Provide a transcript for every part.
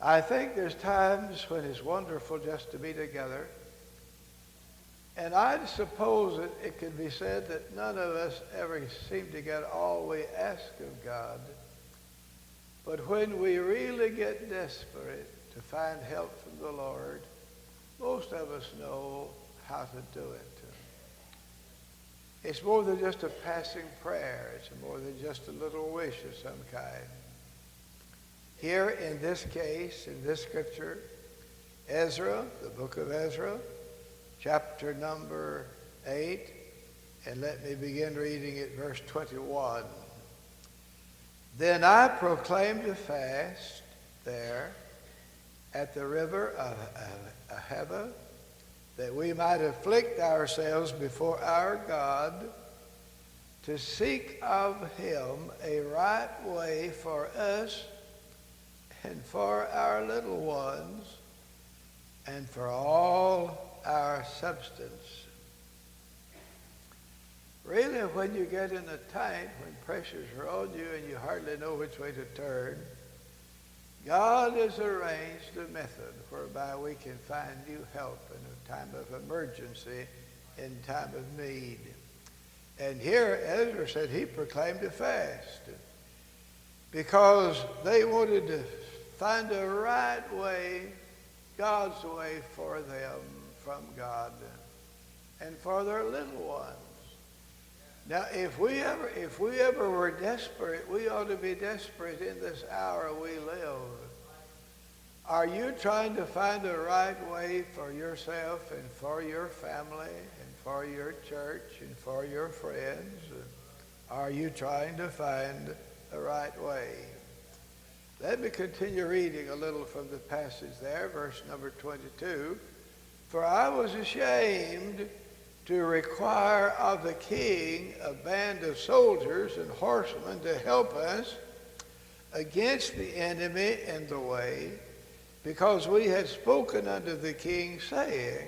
I think there's times when it's wonderful just to be together. And I suppose that it could be said that none of us ever seem to get all we ask of God. But when we really get desperate to find help from the Lord, most of us know how to do it. It's more than just a passing prayer. It's more than just a little wish of some kind. Here in this case, in this scripture, Ezra, the book of Ezra, chapter number 8, and let me begin reading at verse 21. Then I proclaimed a fast there at the river of Ahava, that we might afflict ourselves before our God, to seek of him a right way for us and for our little ones and for all our substance. Really, when you get in a tight, when pressures are on you and you hardly know which way to turn, God has arranged a method whereby we can find new help in a time of emergency, in time of need. And here Ezra said he proclaimed a fast because they wanted to find a right way, God's way for them from God and for their little ones. Now, if we ever were desperate, we ought to be desperate in this hour we live. Are you trying to find a right way for yourself and for your family and for your church and for your friends? Are you trying to find a right way? Let me continue reading a little from the passage there, verse number 22. For I was ashamed to require of the king a band of soldiers and horsemen to help us against the enemy in the way, because we had spoken unto the king, saying,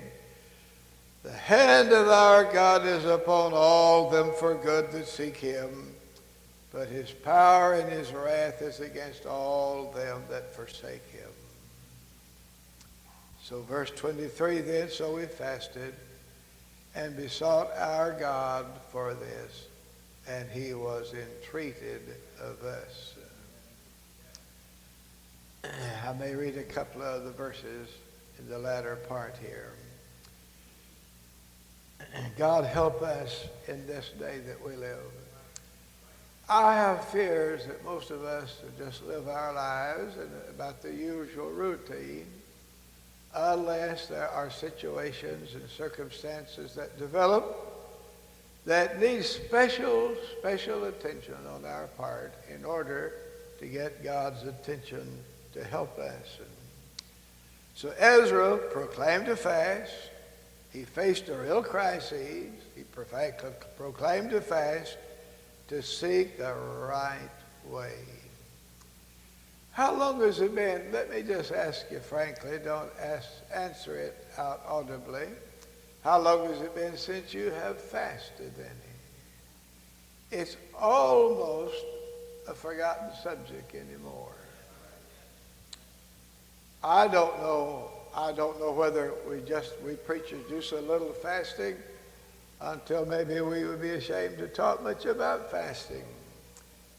the hand of our God is upon all them for good that seek him, but his power and his wrath is against all them that forsake him. So verse 23 then, so we fasted and besought our God for this, and he was entreated of us. I may read a couple of the verses in the latter part here. God help us in this day that we live. I have fears that most of us just live our lives in about the usual routine, unless there are situations and circumstances that develop that need special attention on our part in order to get God's attention to help us. So Ezra proclaimed a fast. He faced a real crisis. He proclaimed a fast to seek the right way. How long has it been? Let me just ask you frankly, don't answer it out audibly. How long has it been since you have fasted any? It's almost a forgotten subject anymore. I don't know whether we preachers do so little fasting until maybe we would be ashamed to talk much about fasting.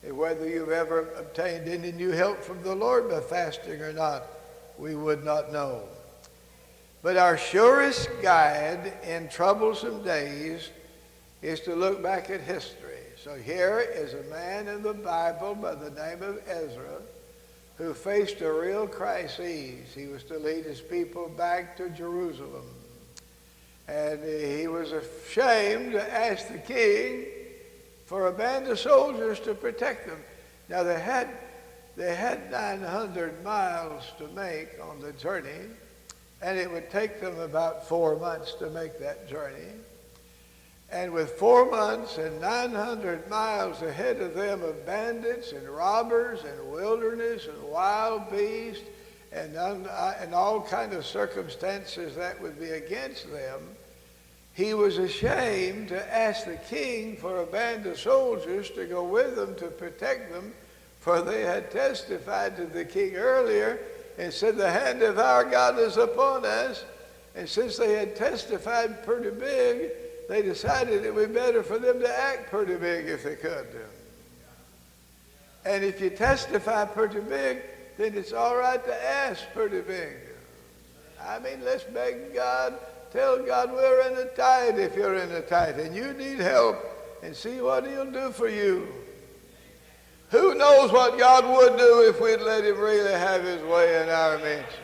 And whether you've ever obtained any new help from the Lord by fasting or not, we would not know. But our surest guide in troublesome days is to look back at history. So here is a man in the Bible by the name of Ezra who faced a real crisis. He was to lead his people back to Jerusalem. And he was ashamed to ask the king for a band of soldiers to protect them. Now they had 900 miles to make on the journey, and it would take them about 4 months to make that journey. And with 4 months and 900 miles ahead of them of bandits and robbers and wilderness and wild beasts and all kind of circumstances that would be against them, he was ashamed to ask the king for a band of soldiers to go with them to protect them, for they had testified to the king earlier and said, the hand of our God is upon us. And since they had testified pretty big, they decided it would be better for them to act pretty big if they could. And if you testify pretty big, then it's all right to ask pretty big. I mean, let's beg God. Tell God we're in a tight if you're in a tight and you need help, and see what he'll do for you. Who knows what God would do if we'd let him really have his way in our midst.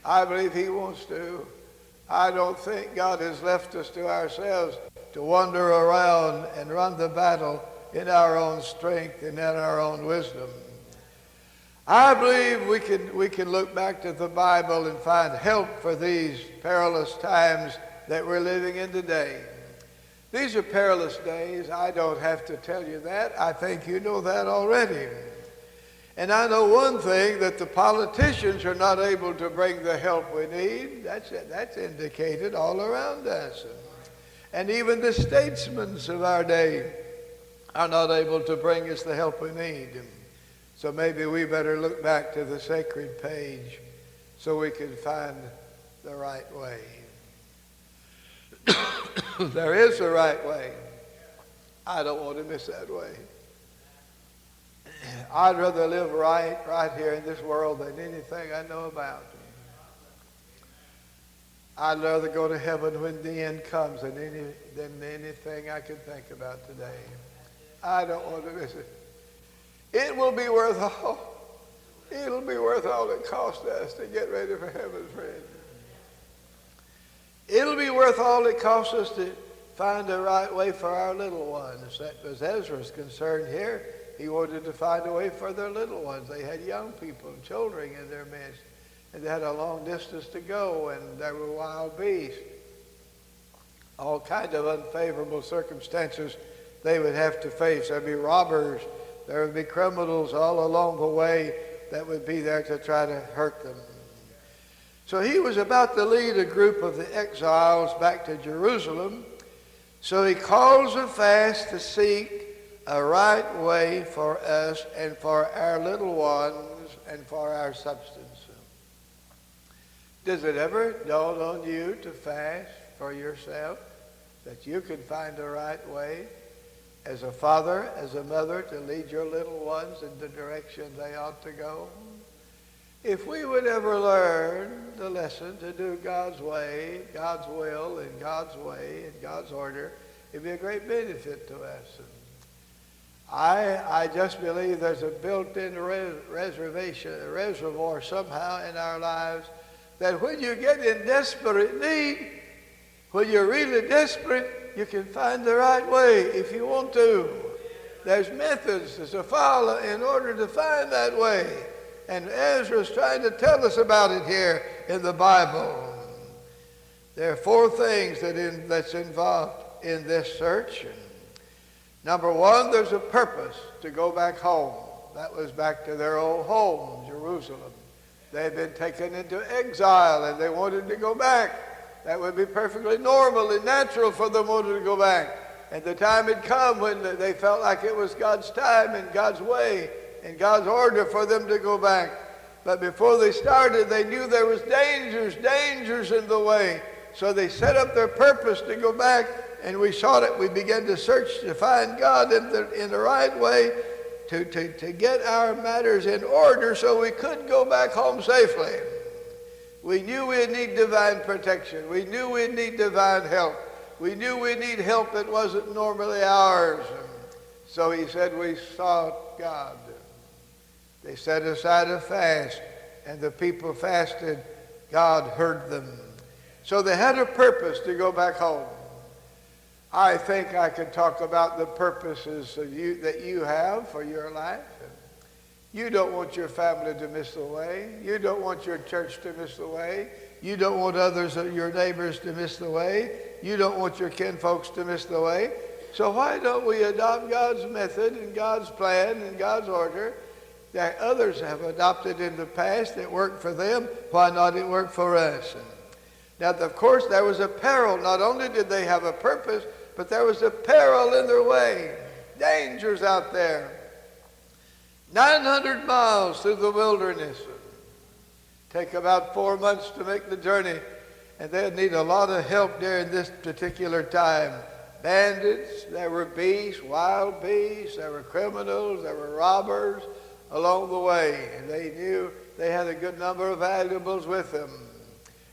I believe he wants to. I don't think God has left us to ourselves to wander around and run the battle in our own strength and in our own wisdom. I believe we can look back to the Bible and find help for these perilous times that we're living in today. These are perilous days. I don't have to tell you that. I think you know that already. And I know one thing, that the politicians are not able to bring the help we need. That's indicated all around us. And even the statesmen of our day are not able to bring us the help we need. So maybe we better look back to the sacred page so we can find the right way. There is a right way. I don't want to miss that way. I'd rather live right here in this world than anything I know about. I'd rather go to heaven when the end comes than anything I can think about today. I don't want to miss it. It will be worth all. It'll be worth all it cost us to get ready for heaven, friend. It'll be worth all it costs us to find the right way for our little ones. That was Ezra's concern here. He wanted to find a way for their little ones. They had young people and children in their midst, and they had a long distance to go, and there were wild beasts. All kinds of unfavorable circumstances they would have to face. There'd be robbers. There would be criminals all along the way that would be there to try to hurt them. So he was about to lead a group of the exiles back to Jerusalem. So he calls a fast to seek a right way for us and for our little ones and for our substance. Does it ever dawn on you to fast for yourself, that you can find the right way as a father, as a mother, to lead your little ones in the direction they ought to go? If we would ever learn the lesson to do God's way, God's will, and God's way, and God's order, it'd be a great benefit to us. I just believe there's a built-in reservoir somehow in our lives, that when you get in desperate need, when you're really desperate, you can find the right way if you want to. There's methods to follow in order to find that way. And Ezra's trying to tell us about it here in the Bible. There are 4 things that's involved in this search. Number 1, there's a purpose to go back home. That was back to their old home, Jerusalem. They had been taken into exile and they wanted to go back. That would be perfectly normal and natural for them wanting to go back. And the time had come when they felt like it was God's time and God's way and God's order for them to go back. But before they started, they knew there was dangers in the way. So they set up their purpose to go back, and we sought it. We began to search to find God in the right way to get our matters in order so we could go back home safely. We knew we'd need divine protection. We knew we'd need divine help. We knew we'd need help that wasn't normally ours. So he said we sought God. They set aside a fast, and the people fasted. God heard them. So they had a purpose to go back home. I think I could talk about the purposes that you have for your life. You don't want your family to miss the way. You don't want your church to miss the way. You don't want others, your neighbors, to miss the way. You don't want your kinfolks to miss the way. So why don't we adopt God's method and God's plan and God's order that others have adopted in the past that worked for them? Why not it work for us? Now, of course, there was a peril. Not only did they have a purpose, but there was a peril in their way. Dangers out there. 900 miles through the wilderness. take about 4 months to make the journey, and they'll need a lot of help during this particular time. Bandits, there were beasts, wild beasts, there were criminals, there were robbers along the way. And they knew they had a good number of valuables with them.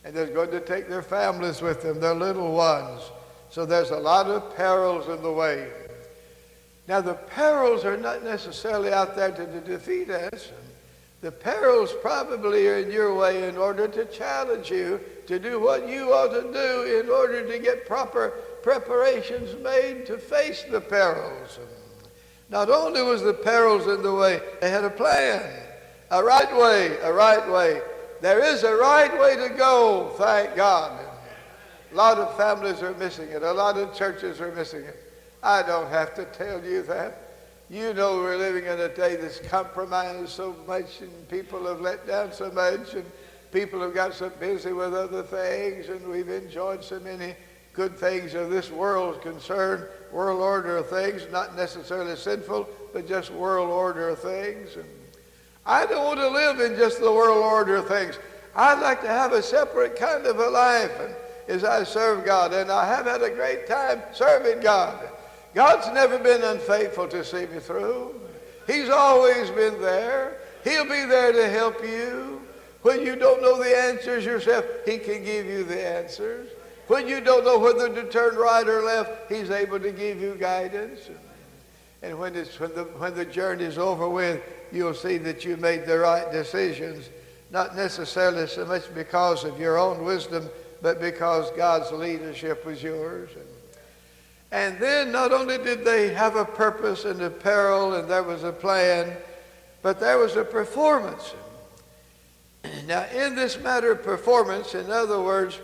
And they're going to take their families with them, their little ones. So there's a lot of perils in the way. Now the perils are not necessarily out there to defeat us. The perils probably are in your way in order to challenge you to do what you ought to do in order to get proper preparations made to face the perils. Not only was the perils in the way, they had a plan, a right way, a right way. There is a right way to go, thank God. A lot of families are missing it. A lot of churches are missing it. I don't have to tell you that. You know we're living in a day that's compromised so much, and people have let down so much, and people have got so busy with other things, and we've enjoyed so many good things of this world's concern, world order of things, not necessarily sinful, but just world order of things. And I don't want to live in just the world order of things. I'd like to have a separate kind of a life as I serve God, and I have had a great time serving God. God's never been unfaithful to see me through. He's always been there. He'll be there to help you. When you don't know the answers yourself, he can give you the answers. When you don't know whether to turn right or left, he's able to give you guidance. And when the journey is over with, you'll see that you made the right decisions, not necessarily so much because of your own wisdom, but because God's leadership was yours. And then not only did they have a purpose and a peril, and there was a plan, but there was a performance. Now, in this matter of performance, in other words,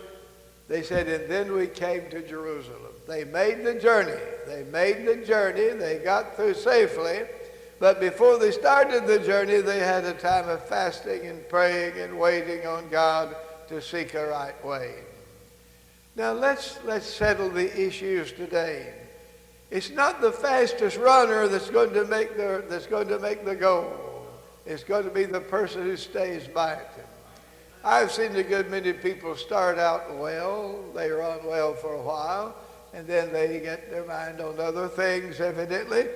they said, and then we came to Jerusalem. They made the journey. They made the journey. They got through safely. But before they started the journey, they had a time of fasting and praying and waiting on God to seek a right way. Now let's settle the issues today. It's not the fastest runner that's going to make the goal. It's going to be the person who stays by it. I've seen a good many people start out well, they run well for a while, and then they get their mind on other things, evidently,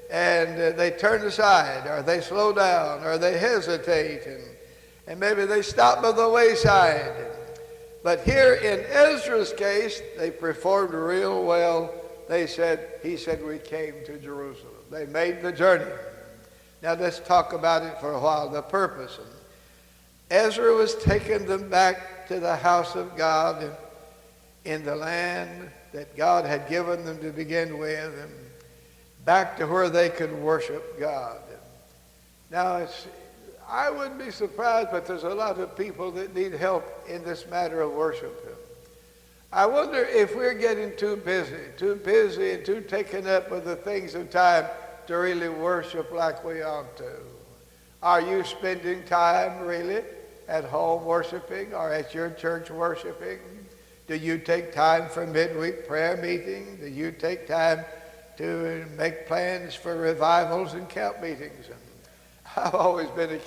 and they turn aside, or they slow down, or they hesitate, and maybe they stop by the wayside. But here in Ezra's case, they performed real well. He said, we came to Jerusalem. They made the journey. Now let's talk about it for a while, the purpose. Ezra was taking them back to the house of God in the land that God had given them to begin with, and back to where they could worship God. Now, I wouldn't be surprised, but there's a lot of people that need help in this matter of worship. I wonder if we're getting too busy and too taken up with the things of time to really worship like we ought to. Are you spending time really at home worshiping or at your church worshiping? Do you take time for midweek prayer meeting? Do you take time to make plans for revivals and camp meetings? I've always been a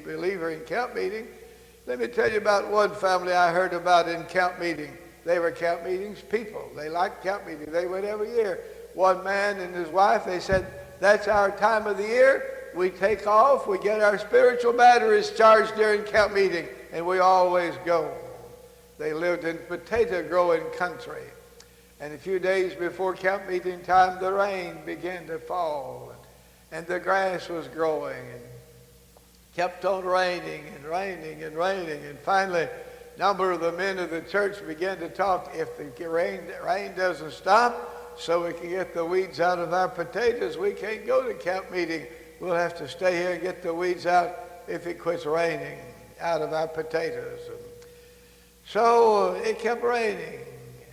believer in camp meeting. Let me tell you about one family I heard about in camp meeting. They were camp meetings people. They liked camp meeting. They went every year. One man and his wife, they said, that's our time of the year. We take off. We get our spiritual batteries charged during camp meeting, and we always go. They lived in potato growing country. And a few days before camp meeting time, the rain began to fall. And the grass was growing and kept on raining and raining and raining. And finally, a number of the men of the church began to talk, if the rain doesn't stop so we can get the weeds out of our potatoes, we can't go to camp meeting. We'll have to stay here and get the weeds out if it quits raining out of our potatoes. So it kept raining.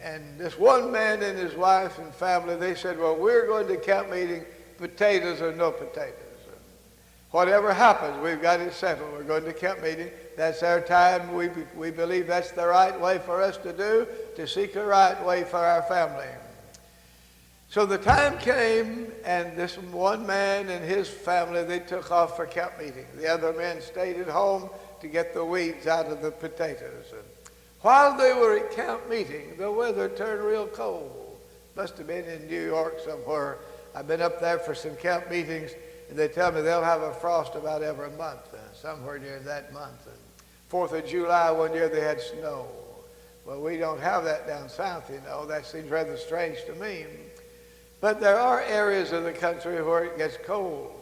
And this one man and his wife and family, they said, well, we're going to camp meeting, potatoes or no potatoes. Whatever happens, we've got it settled. We're going to camp meeting. That's our time. We believe that's the right way for us to do, to seek a right way for our family. So the time came, and this one man and his family, they took off for Campmeeting. The other men stayed at home to get the weeds out of the potatoes. And while they were at Campmeeting, the weather turned real cold. Must have been in New York somewhere. I've been up there for some camp meetings, and they tell me they'll have a frost about every month, somewhere near that month. And 4th of July one year they had snow. Well, we don't have that down south, you know. That seems rather strange to me. But there are areas of the country where it gets cold.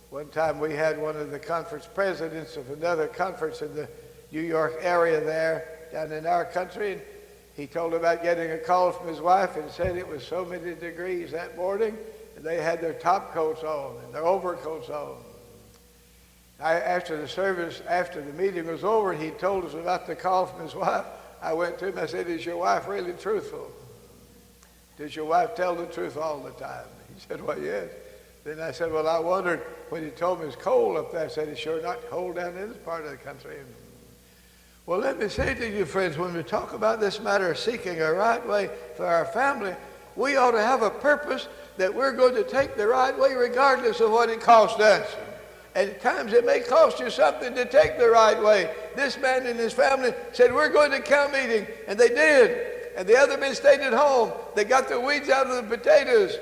One time we had one of the conference presidents of another conference in the New York area there, down in our country, and he told about getting a call from his wife and said it was so many degrees that morning, and they had their top coats on and their overcoats on. After the service, after the meeting was over, he told us about the call from his wife. I went to him, I said, "Is your wife really truthful? Does your wife tell the truth all the time?" He said, "Well, yes." Then I said, "Well, I wondered when he told me it's cold up there." I said, "It's sure not cold down in this part of the country." Well, let me say to you, friends, when we talk about this matter of seeking a right way for our family, we ought to have a purpose that we're going to take the right way regardless of what it costs us. And at times it may cost you something to take the right way. This man and his family said, "We're going to Campmeeting," and they did. And the other men stayed at home. They got the weeds out of the potatoes.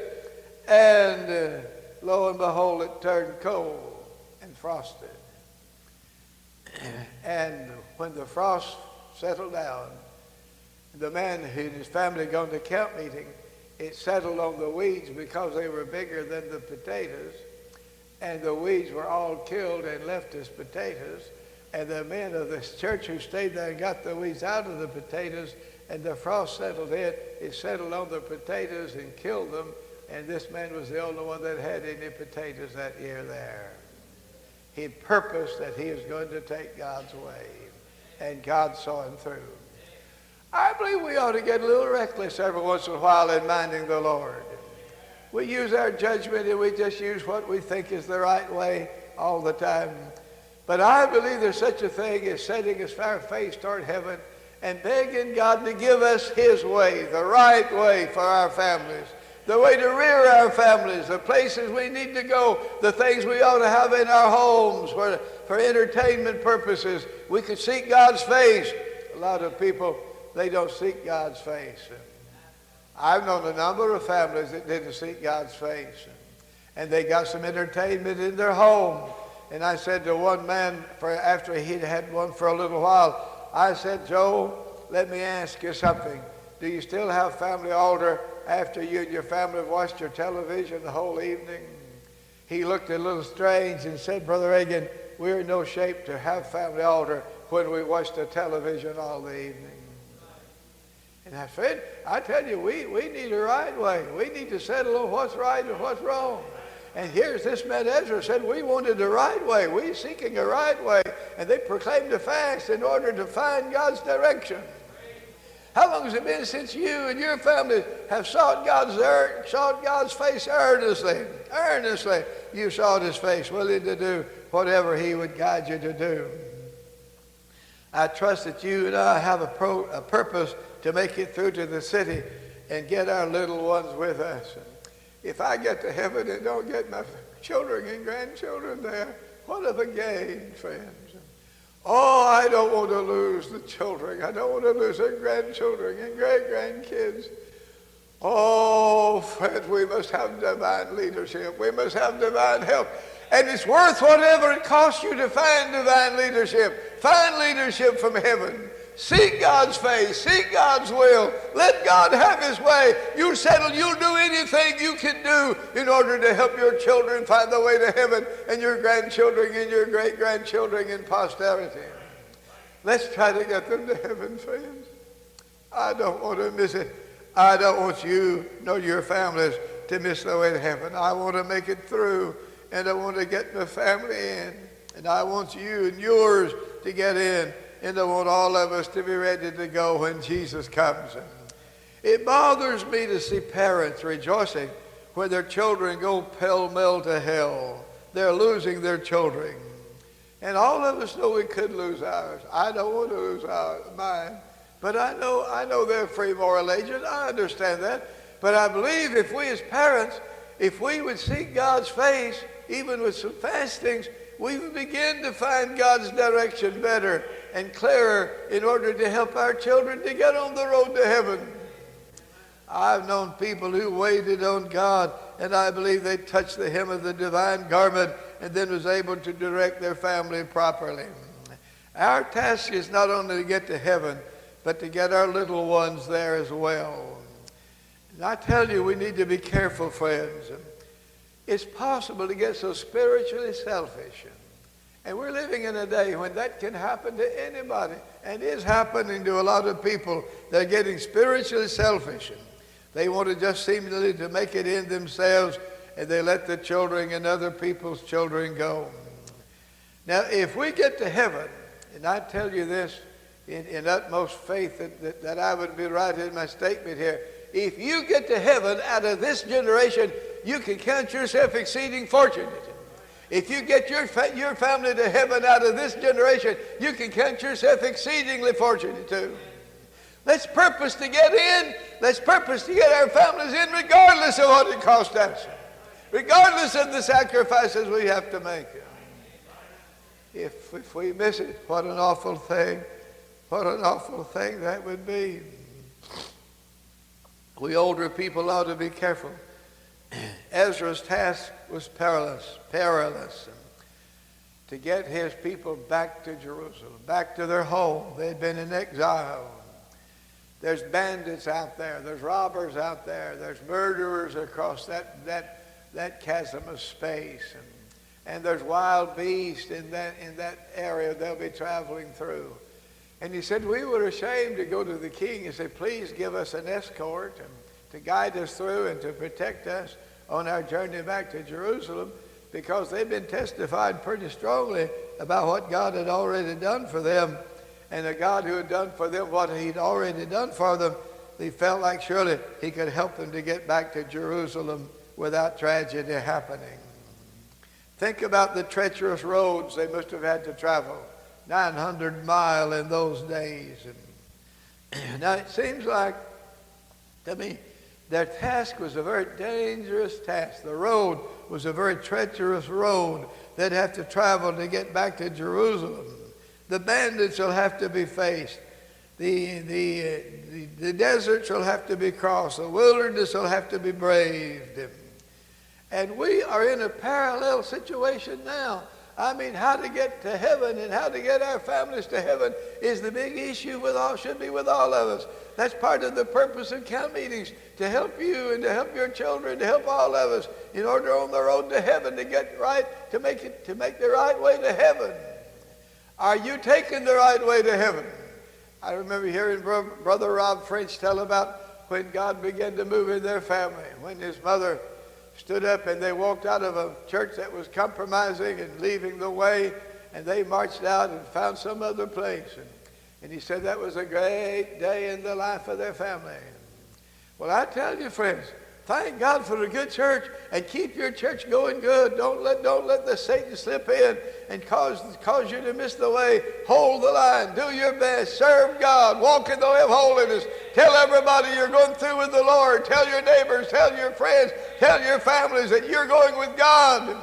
And lo and behold, it turned cold and frosted. And when the frost settled down, the man and his family gone to Campmeeting, it settled on the weeds because they were bigger than the potatoes. And the weeds were all killed and left as potatoes. And the men of this church who stayed there and got the weeds out of the potatoes, and the frost settled in, it settled on the potatoes and killed them. And this man was the only one that had any potatoes that year there. He purposed that he was going to take God's way, and God saw him through. I believe we ought to get a little reckless every once in a while in minding the Lord. We use our judgment and we just use what we think is the right way all the time. But I believe there's such a thing as setting our face toward heaven and begging God to give us his way, the right way for our families, the way to rear our families, the places we need to go, the things we ought to have in our homes for entertainment purposes. We could seek God's face. A lot of people, they don't seek God's face. I've known a number of families that didn't seek God's face, and they got some entertainment in their home. And I said to one man, after he'd had one for a little while, I said, "Joe, let me ask you something. Do you still have family altar after you and your family have watched your television the whole evening?" He looked a little strange and said, "Brother Agan, we're in no shape to have family altar when we watch the television all the evening." And I said, I tell you, we need a right way. We need to settle on what's right and what's wrong. And here's this man Ezra said, we wanted the right way. We're seeking a right way. And they proclaimed a fast in order to find God's direction. How long has it been since you and your family have sought God's face earnestly? Earnestly, you sought his face, willing to do whatever he would guide you to do. I trust that you and I have a purpose to make it through to the city and get our little ones with us. If I get to heaven and don't get my children and grandchildren there, what have I gained, friends? Oh, I don't want to lose the children. I don't want to lose their grandchildren and great-grandkids. Oh, friends, we must have divine leadership. We must have divine help. And it's worth whatever it costs you to find divine leadership. Find leadership from heaven. Seek God's face. Seek God's will. Let God have his way. You settle. You'll do anything you can do in order to help your children find the way to heaven, and your grandchildren and your great-grandchildren and posterity. Let's try to get them to heaven, friends. I don't want to miss it. I don't want you nor your families to miss the way to heaven. I want to make it through, and I want to get my family in, and I want you and yours to get in. And I want all of us to be ready to go when Jesus comes. It bothers me to see parents rejoicing when their children go pell-mell to hell. They're losing their children. And all of us know we could lose ours. I don't want to lose mine. But I know they're free moral agents. I understand that. But I believe if we as parents, if we would seek God's face, even with some fastings, we would begin to find God's direction better and clearer in order to help our children to get on the road to heaven. I've known people who waited on God, and I believe they touched the hem of the divine garment and then was able to direct their family properly. Our task is not only to get to heaven, but to get our little ones there as well. And I tell you, we need to be careful, friends. It's possible to get so spiritually selfish. And we're living in a day when that can happen to anybody, and is happening to a lot of people. They're getting spiritually selfish. They want to just seemingly to make it in themselves, and they let the children and other people's children go. Now, if we get to heaven, and I tell you this in utmost faith that I would be right in my statement here, if you get to heaven out of this generation, you can count yourself exceeding fortunate. If you get your family to heaven out of this generation, you can count yourself exceedingly fortunate too. Let's purpose to get in. Let's purpose to get our families in regardless of what it costs us. Regardless of the sacrifices we have to make. If we miss it, what an awful thing. What an awful thing that would be. We older people ought to be careful. Ezra's task was perilous. To get his people back to Jerusalem, back to their home. They'd been in exile. There's bandits out there. There's robbers out there. There's murderers across that chasm of space. And there's wild beasts in that area they'll be traveling through. And he said, we were ashamed to go to the king and say, please give us an escort and to guide us through and to protect us on our journey back to Jerusalem, because they've been testifying pretty strongly about what God had already done for them. And the God who had done for them what he'd already done for them, they felt like surely he could help them to get back to Jerusalem without tragedy happening. Think about the treacherous roads they must have had to travel. 900 miles in those days. And now it seems like, to me, their task was a very dangerous task. The road was a very treacherous road they'd have to travel to get back to Jerusalem. The bandits will have to be faced. The desert shall have to be crossed. The wilderness will have to be braved. And we are in a parallel situation now. I mean, how to get to heaven and how to get our families to heaven is the big issue should be with all of us. That's part of the purpose of camp meetings, to help you and to help your children, to help all of us in order on the road to heaven to get right, to make the right way to heaven. Are you taking the right way to heaven? I remember hearing Brother Rob French tell about when God began to move in their family, when his mother stood up and they walked out of a church that was compromising and leaving the way, and they marched out and found some other place. And he said that was a great day in the life of their family. Well, I tell you, friends, thank God for a good church, and keep your church going good. Don't let the Satan slip in and cause you to miss the way. Hold the line. Do your best. Serve God. Walk in the way of holiness. Tell everybody you're going through with the Lord. Tell your neighbors. Tell your friends. Tell your families that you're going with God.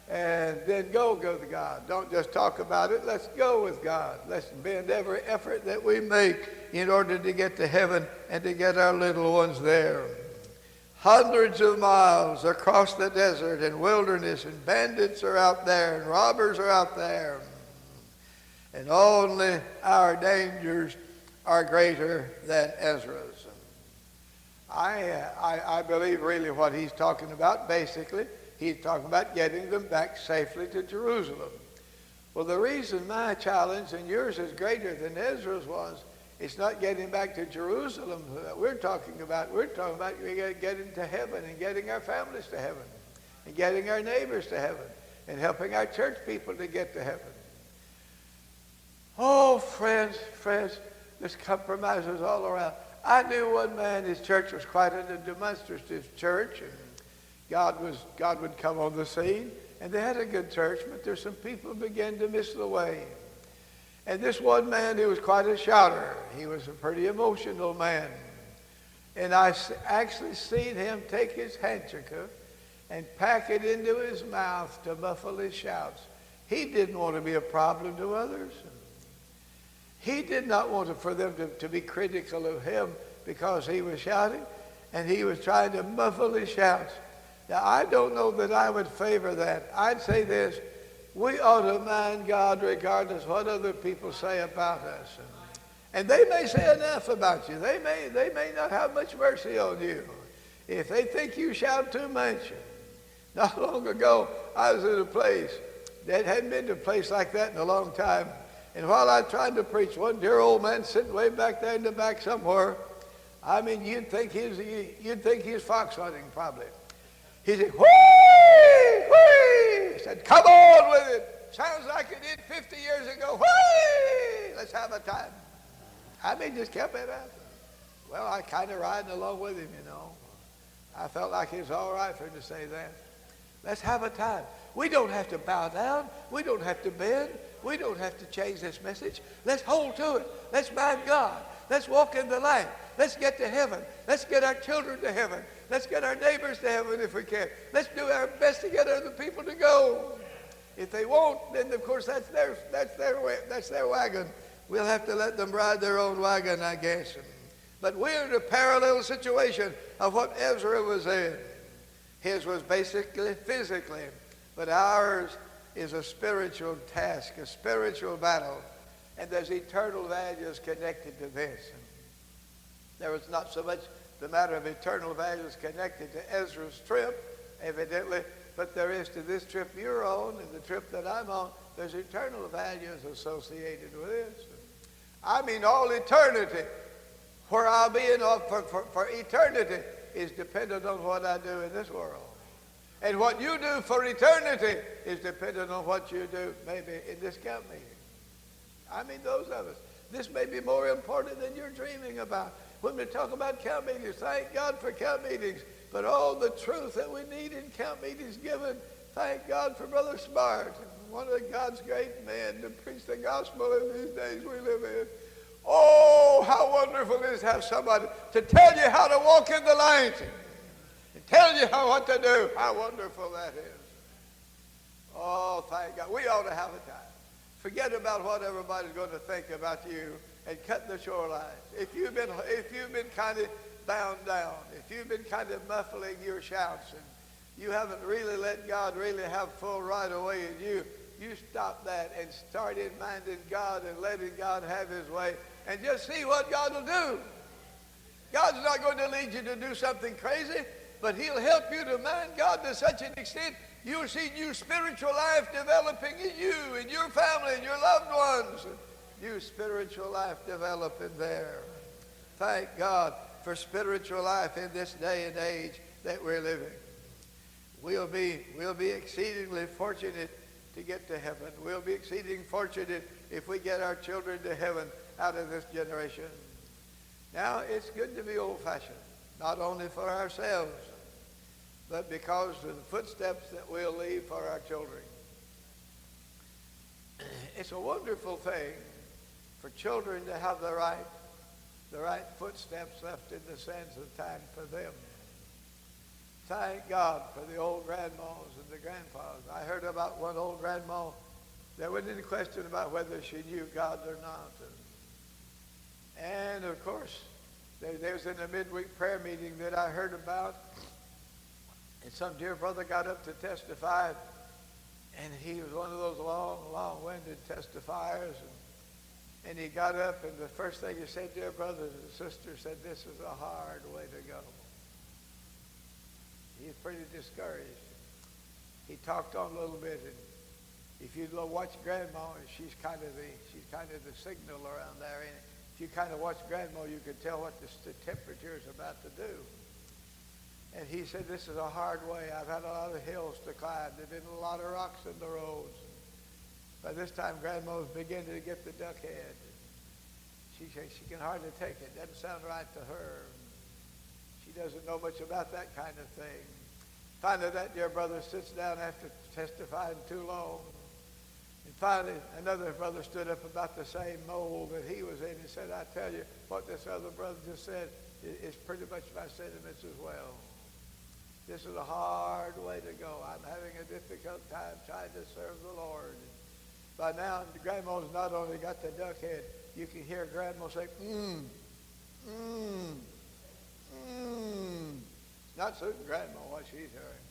And then go with God. Don't just talk about it. Let's go with God. Let's bend every effort that we make in order to get to heaven and to get our little ones there. Hundreds of miles across the desert and wilderness, and bandits are out there and robbers are out there. And only our dangers are greater than Ezra's. I believe really what he's talking about, basically, he's talking about getting them back safely to Jerusalem. Well, the reason my challenge and yours is greater than Ezra's was, it's not getting back to Jerusalem that we're talking about. We're talking about getting to heaven and getting our families to heaven and getting our neighbors to heaven and helping our church people to get to heaven. Oh, friends, there's compromises all around. I knew one man, his church was quite a demonstrative church, and God would come on the scene, and they had a good church, but there's some people who began to miss the way. And this one man, he was quite a shouter. He was a pretty emotional man. And I actually seen him take his handkerchief and pack it into his mouth to muffle his shouts. He didn't want to be a problem to others. He did not want for them to be critical of him because he was shouting, and he was trying to muffle his shouts. Now, I don't know that I would favor that. I'd say this: we ought to mind God regardless what other people say about us. And they may say enough about you. They may not have much mercy on you if they think you shout too much. Not long ago, I was in a place that hadn't been to a place like that in a long time. And while I tried to preach, one dear old man sitting way back there in the back somewhere, I mean, you'd think he's fox hunting probably. He said, "Whee! Whee!" He said, "Come on with it. Sounds like it did 50 years ago. Whee! Let's have a time." I mean, just kept it up. Well, I kind of riding along with him, you know. I felt like it was all right for him to say that. Let's have a time. We don't have to bow down. We don't have to bend. We don't have to change this message. Let's hold to it. Let's mind God. Let's walk in the light. Let's get to heaven. Let's get our children to heaven. Let's get our neighbors to heaven if we can. Let's do our best to get other people to go. If they won't, then of course that's their wagon. We'll have to let them ride their own wagon, I guess. But we're in a parallel situation of what Ezra was in. His was basically physically, but ours is a spiritual task, a spiritual battle. And there's eternal values connected to this. There was not so much the matter of eternal values connected to Ezra's trip, evidently, but there is to this trip you're on and the trip that I'm on. There's eternal values associated with this. I mean, all eternity, where I'll be in for eternity, is dependent on what I do in this world. And what you do for eternity is dependent on what you do maybe in this camp meeting. I mean, those of us. This may be more important than you're dreaming about. When we talk about camp meetings, thank God for camp meetings. But all the truth that we need in camp meetings given, thank God for Brother Smart, one of God's great men to preach the gospel in these days we live in. Oh, how wonderful it is to have somebody to tell you how to walk in the light and tell you what to do. How wonderful that is. Oh, thank God. We ought to have a time. Forget about what everybody's going to think about you and cut the shoreline. If you've been kind of bound down, if you've been kind of muffling your shouts and you haven't really let God really have full right away in you, you stop that and start in minding God and letting God have his way and just see what God will do. God's not going to lead you to do something crazy, but he'll help you to mind God to such an extent you'll see new spiritual life developing in you and your family and your loved ones. New spiritual life developing there. Thank God for spiritual life in this day and age that we're living. We'll be exceedingly fortunate to get to heaven. We'll be exceedingly fortunate if we get our children to heaven out of this generation. Now, it's good to be old-fashioned, not only for ourselves, but because of the footsteps that we'll leave for our children. It's a wonderful thing for children to have the right footsteps left in the sands of time for them. Thank God for the old grandmas and the grandpas. I heard about one old grandma. There wasn't any question about whether she knew God or not. And of course, there's in a midweek prayer meeting that I heard about. And some dear brother got up to testify, and he was one of those long-winded testifiers. And he got up, and the first thing he said, dear brothers and sisters, said, this is a hard way to go. He's pretty discouraged. He talked on a little bit, and if you watch Grandma, she's kind of the signal around there. And if you kind of watch Grandma, you can tell what the temperature is about to do. And he said, this is a hard way. I've had a lot of hills to climb. There have been a lot of rocks in the roads. By this time, Grandma was beginning to get the duck head. She can hardly take it. Doesn't sound right to her. She doesn't know much about that kind of thing. Finally, that dear brother sits down after testifying too long. And finally, another brother stood up about the same mold that he was in and said, I tell you what this other brother just said is pretty much my sentiments as well. This is a hard way to go. I'm having a difficult time trying to serve the Lord. By now, Grandma's not only got the duck head, you can hear Grandma say, Not suiting Grandma what she's hearing.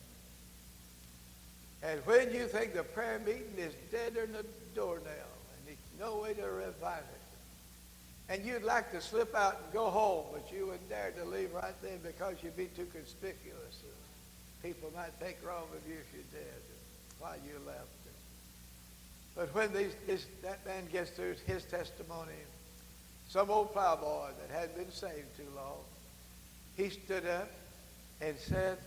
And when you think the prayer meeting is deader than a doornail, and there's no way to revive it, and you'd like to slip out and go home, but you wouldn't dare to leave right then because you'd be too conspicuous. People might think wrong of you if you did while you left. But when that man gets through his testimony, some old plowboy that hadn't been saved too long, he stood up and said,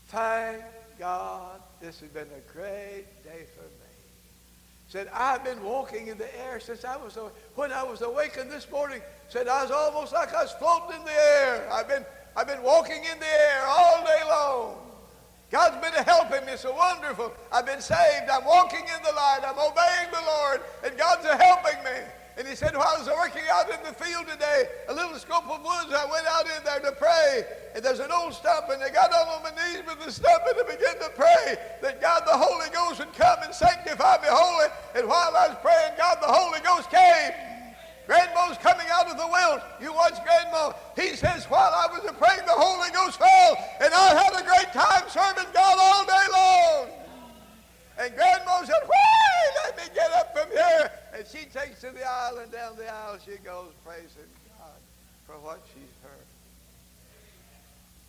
"Thank God, this has been a great day for me." Said, "I've been walking in the air since when I was awakened this morning." Said, "I was almost like I was floating in the air. I've been walking in the air all day long. God's been helping me so wonderful. I've been saved. I'm walking in the light. I'm obeying the Lord, and God's helping me." And he said, "While I was working out in the field today, a little scope of woods, I went out in there to pray. And there's an old stump, and I got on my knees with the stump and I began to pray that God the Holy Ghost would come and sanctify me holy. And while I was praying, God the Holy Ghost came." Grandma's coming out of the wilt. You watch Grandma. He says, "While I was praying, the Holy Ghost fell, and I had a great time serving God all day long." And Grandma said, "Whee, let me get up from here." And she takes to the aisle, and down the aisle she goes, praising God for what she's heard.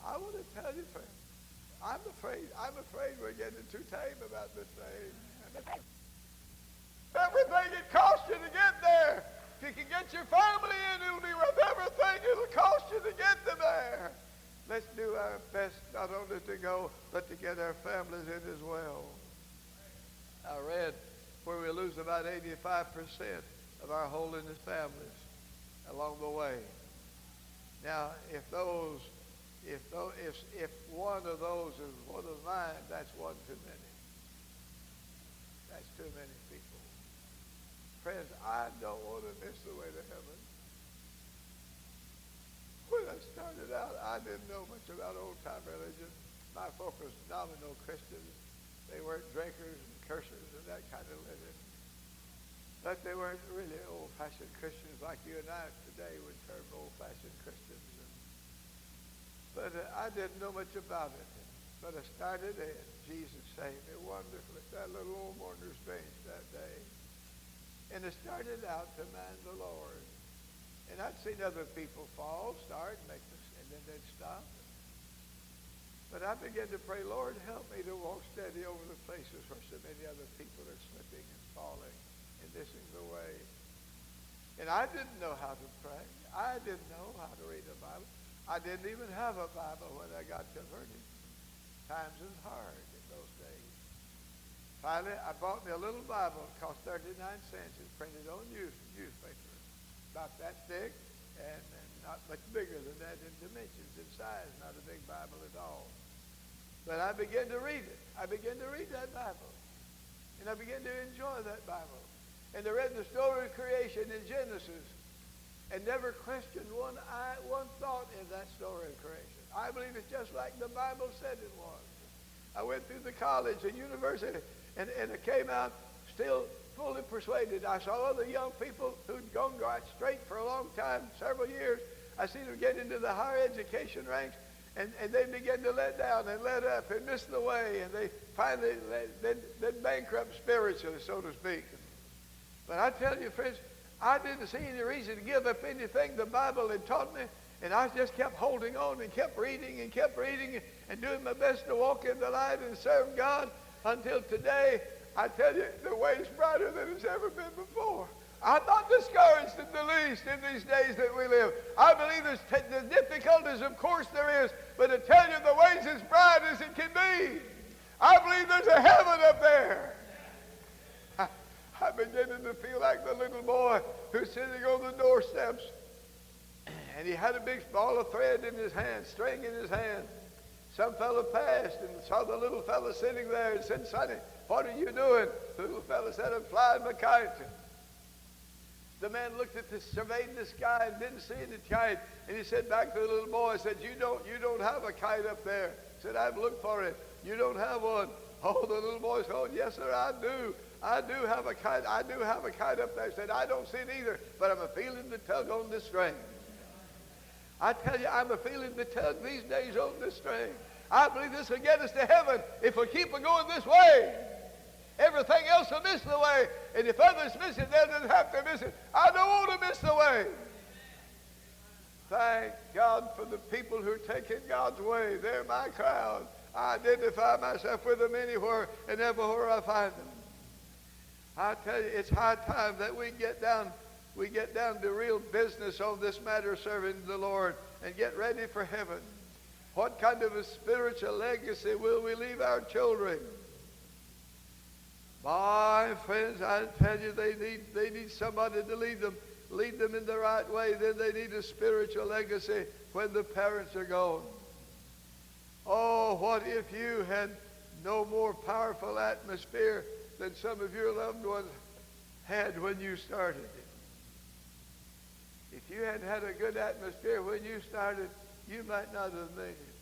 I want to tell you, friends, I'm afraid we're getting too tame about this thing. Everything it costs you to get there. If you can get your family in, it'll be worth everything it'll cost you to get them there. Let's do our best not only to go, but to get our families in as well. I read where we lose about 85% of our holiness families along the way. Now, if one of those is one of mine, that's one too many. That's too many people. Friends, I don't want to miss the way to heaven. When I started out, I didn't know much about old-time religion. My folk was nominal Christians. They weren't drinkers and cursers and that kind of living. But they weren't really old-fashioned Christians like you and I today would term old-fashioned Christians. But I didn't know much about it. But I started in. Jesus saved me wonderfully. That little old mourner's bench that day. And I started out to mind the Lord. And I'd seen other people fall, start, make this, and then they'd stop. But I began to pray, "Lord, help me to walk steady over the places where so many other people are slipping and falling and missing the way." And I didn't know how to pray. I didn't know how to read the Bible. I didn't even have a Bible when I got converted. Times was hard in those days. Finally, I bought me a little Bible. It cost 39 cents. It's printed on newspaper. About that thick and not much bigger than that in dimensions and size. Not a big Bible at all. But I began to read it. I began to read that Bible. And I began to enjoy that Bible. And I read the story of creation in Genesis and never questioned one thought in that story of creation. I believe it's just like the Bible said it was. I went through the college and university, and I came out still fully persuaded. I saw other young people who'd gone right straight for a long time, several years. I seen them get into the higher education ranks, and they began to let down and let up and miss the way, and they finally then bankrupt spiritually, so to speak. But I tell you, friends, I didn't see any reason to give up anything the Bible had taught me, and I just kept holding on and kept reading and doing my best to walk in the light and serve God until today. I tell you, the way's brighter than it's ever been before. I'm not discouraged in the least in these days that we live. I believe the difficulties, of course there is, but I tell you, the way's as bright as it can be. I believe there's a heaven up there. I'm beginning to feel like the little boy who's sitting on the doorsteps, and he had a big ball of thread in his hand, string in his hand. Some fellow passed and saw the little fellow sitting there and said, "Sonny, what are you doing?" The little fellow said, "I'm flying my kite." The man looked at this, surveyed the sky and didn't see any kite. And he said back to the little boy, said, you don't have a kite up there. He said, I've looked for it. You don't have one. Oh, the little boy said, oh, yes, sir, I do. I do have a kite. I do have a kite up there. He said, I don't see it either, but I'm a feeling the tug on this string. I tell you, I'm a feeling the tug these days on this string. I believe this will get us to heaven if we keep on going this way. Everything else will miss the way. And if others miss it, they'll just have to miss it. I don't want to miss the way. Thank God for the people who are taking God's way. They're my crowd. I identify myself with them anywhere and everywhere I find them. I tell you, it's high time that we get down to real business on this matter of serving the Lord and get ready for heaven. What kind of a spiritual legacy will we leave our children? My friends, I tell you, they need somebody to lead them in the right way. Then they need a spiritual legacy when the parents are gone. Oh, what if you had no more powerful atmosphere than some of your loved ones had when you started? If you hadn't had a good atmosphere when you started, you might not have made it.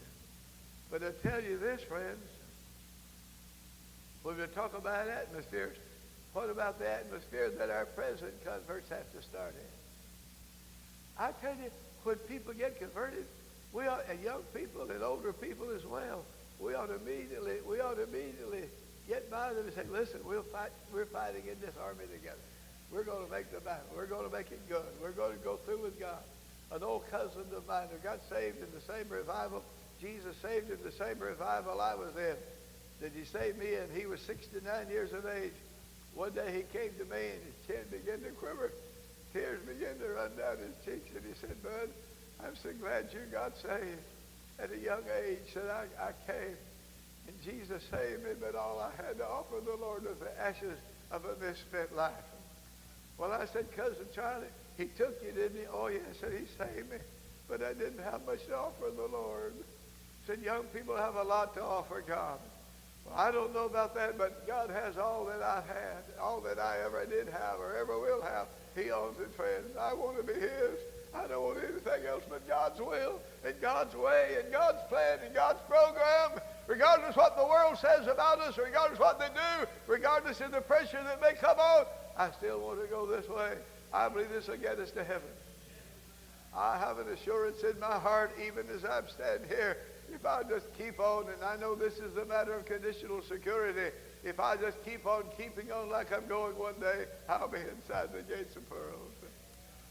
But I tell you this, friends, when we talk about atmospheres, what about the atmosphere that our present converts have to start in? I tell you, when people get converted, we ought, and young people and older people as well, we ought to immediately get by them and say, listen, we're fighting in this army together. We're going to make the battle. We're going to make it good. We're going to go through with God. An old cousin of mine who got saved in the same revival, Jesus saved in the same revival I was in. Did he save me? And he was 69 years of age. One day he came to me and his chin began to quiver. Tears began to run down his cheeks. And he said, Bud, I'm so glad you got saved at a young age. Said I came and Jesus saved me, but all I had to offer the Lord was the ashes of a misspent life. Well, I said, Cousin Charlie, he took you, didn't he? Oh, yeah. I said, he saved me, but I didn't have much to offer the Lord. I said, young people have a lot to offer God. Well, I don't know about that, but God has all that I've had, all that I ever did have or ever will have. He owns it, friends. I want to be his. I don't want anything else but God's will and God's way and God's plan and God's program, regardless what the world says about us, regardless what they do, regardless of the pressure that may come on. I still want to go this way. I believe this will get us to heaven. I have an assurance in my heart, even as I'm standing here, if I just keep on, and I know this is a matter of conditional security, if I just keep on keeping on like I'm going one day, I'll be inside the gates of pearls.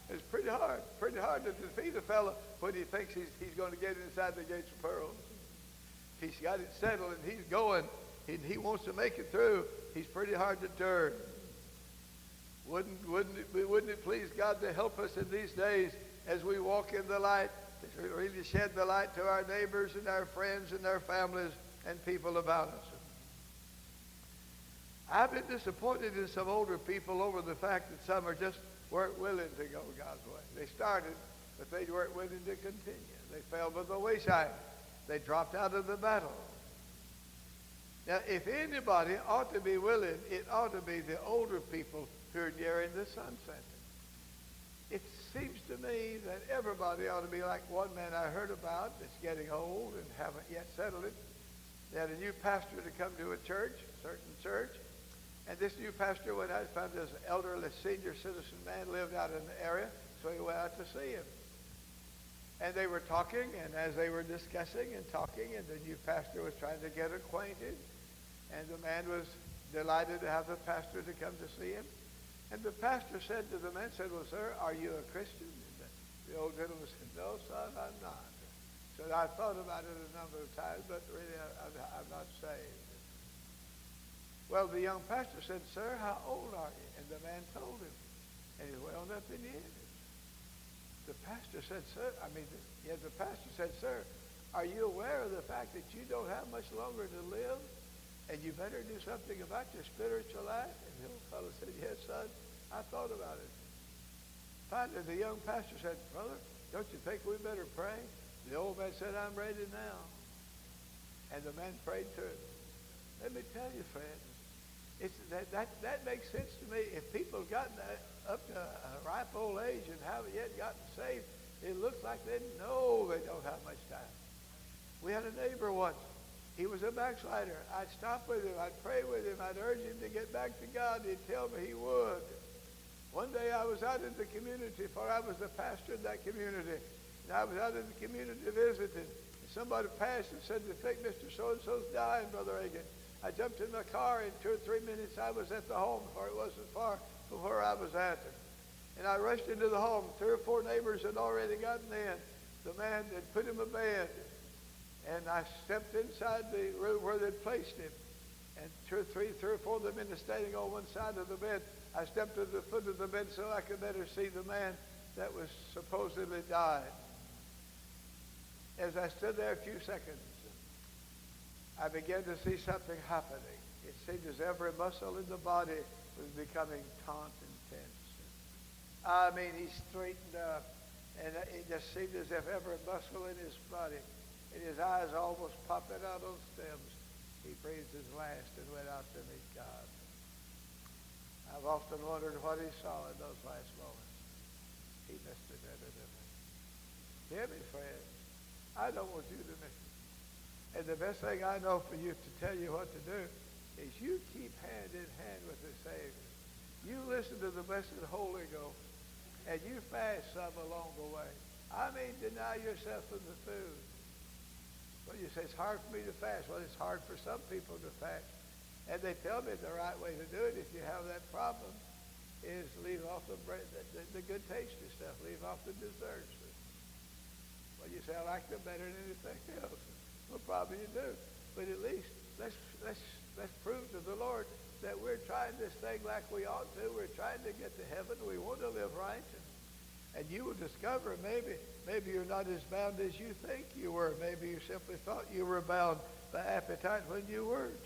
It's pretty hard to defeat a fellow when he thinks he's going to get inside the gates of pearls. If he's got it settled and he's going, and he wants to make it through, he's pretty hard to turn. Wouldn't it please God to help us in these days as we walk in the light, to really shed the light to our neighbors and our friends and our families and people about us? I've been disappointed in some older people over the fact that some weren't willing to go God's way. They started, but they weren't willing to continue. They fell by the wayside. They dropped out of the battle. Now, if anybody ought to be willing, it ought to be the older people who are nearing the sunset. It seems to me that everybody ought to be like one man I heard about that's getting old and haven't yet settled it. They had a new pastor to come to a church, a certain church, and this new pastor went out and found this elderly senior citizen man lived out in the area, so he went out to see him. And they were talking, and as they were discussing and talking, and the new pastor was trying to get acquainted, and the man was delighted to have the pastor to come to see him. And the pastor said to the man, well, sir, are you a Christian? And the old gentleman said, no, son, I'm not. Said, I thought about it a number of times, but really I'm not saved. Well, the young pastor said, sir, how old are you? And the man told him. And he wound up in years. The pastor said, the pastor said, sir, are you aware of the fact that you don't have much longer to live? And you better do something about your spiritual life? And the old fellow said, yes, son, I thought about it. Finally, the young pastor said, brother, don't you think we better pray? The old man said, I'm ready now. And the man prayed to him. Let me tell you, friends, that makes sense to me. If people got up to a ripe old age and haven't yet gotten saved, it looks like they know they don't have much time. We had a neighbor once. He was a backslider. I'd stop with him. I'd pray with him. I'd urge him to get back to God. He'd tell me he would. One day I was out in the community, for I was the pastor of that community. And I was out in the community visiting. And somebody passed and said, "I think Mr. So-and-so's dying, Brother Agan." I jumped in my car. In 2 or 3 minutes, I was at the home, for it wasn't far from where I was at. And I rushed into the home. 3 or 4 neighbors had already gotten in. The man had put him a bed. And I stepped inside the room where they'd placed him. And 3 or 4 of the men are standing on one side of the bed. I stepped to the foot of the bed so I could better see the man that was supposedly dying. As I stood there a few seconds, I began to see something happening. It seemed as every muscle in the body was becoming taut and tense. I mean, he straightened up, and it just seemed as if every muscle in his body, and his eyes almost popping out on stems, he breathed his last and went out to meet God. I've often wondered what he saw in those last moments. He missed it evidently. Hear me, friends. I don't want you to miss it. And the best thing I know for you to tell you what to do is you keep hand in hand with the Savior. You listen to the blessed Holy Ghost, and you fast some along the way. I mean, deny yourself of the food. Well, you say, it's hard for me to fast. Well, it's hard for some people to fast. And they tell me the right way to do it, if you have that problem, is leave off the bread, the good tasty stuff. Leave off the desserts. Well, you say, I like them better than anything else. Well, probably you do. But at least let's prove to the Lord that we're trying this thing like we ought to. We're trying to get to heaven. We want to live right. And you will discover maybe you're not as bound as you think you were. Maybe you simply thought you were bound by appetite when you weren't.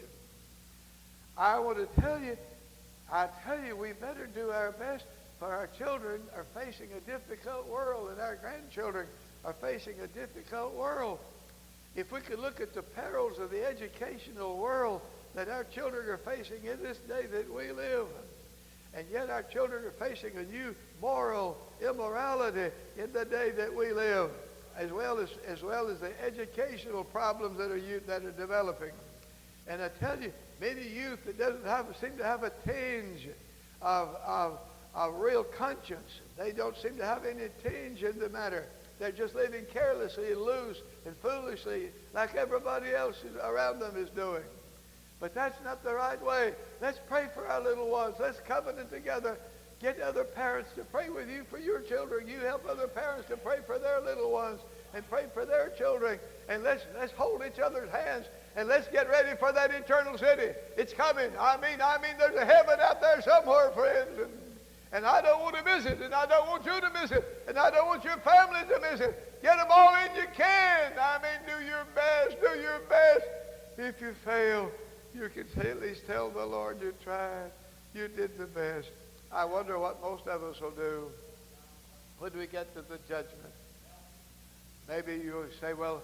I want to tell you, we better do our best, for our children are facing a difficult world, and our grandchildren are facing a difficult world. If we could look at the perils of the educational world that our children are facing in this day that we live, and yet our children are facing a new moral immorality in the day that we live, as well as the educational problems that are developing. And I tell you, many youth that seem to have a tinge of real conscience. They don't seem to have any tinge in the matter. They're just living carelessly and loose and foolishly like everybody else around them is doing. But that's not the right way. Let's pray for our little ones. Let's covenant together. Get other parents to pray with you for your children. You help other parents to pray for their little ones and pray for their children. And let's hold each other's hands and let's get ready for that eternal city. It's coming. I mean, there's a heaven out there somewhere, friends. And I don't want to miss it, and I don't want you to miss it, and I don't want your family to miss it. Get them all in you can. I mean, do your best, do your best. If you fail, you can at least tell the Lord you tried. You did the best. I wonder what most of us will do when we get to the judgment. Maybe you'll say, well,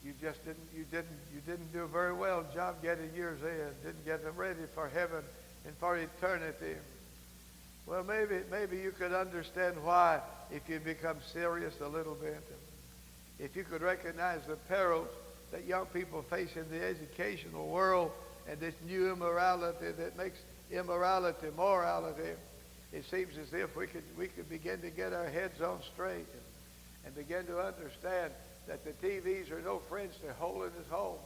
you didn't do very well job getting yours in, didn't get them ready for heaven and for eternity. Well, maybe you could understand why if you become serious a little bit. If you could recognize the perils that young people face in the educational world and this new immorality that makes immorality morality, it seems as if we could begin to get our heads on straight and begin to understand that the TVs are no friends to holiness homes.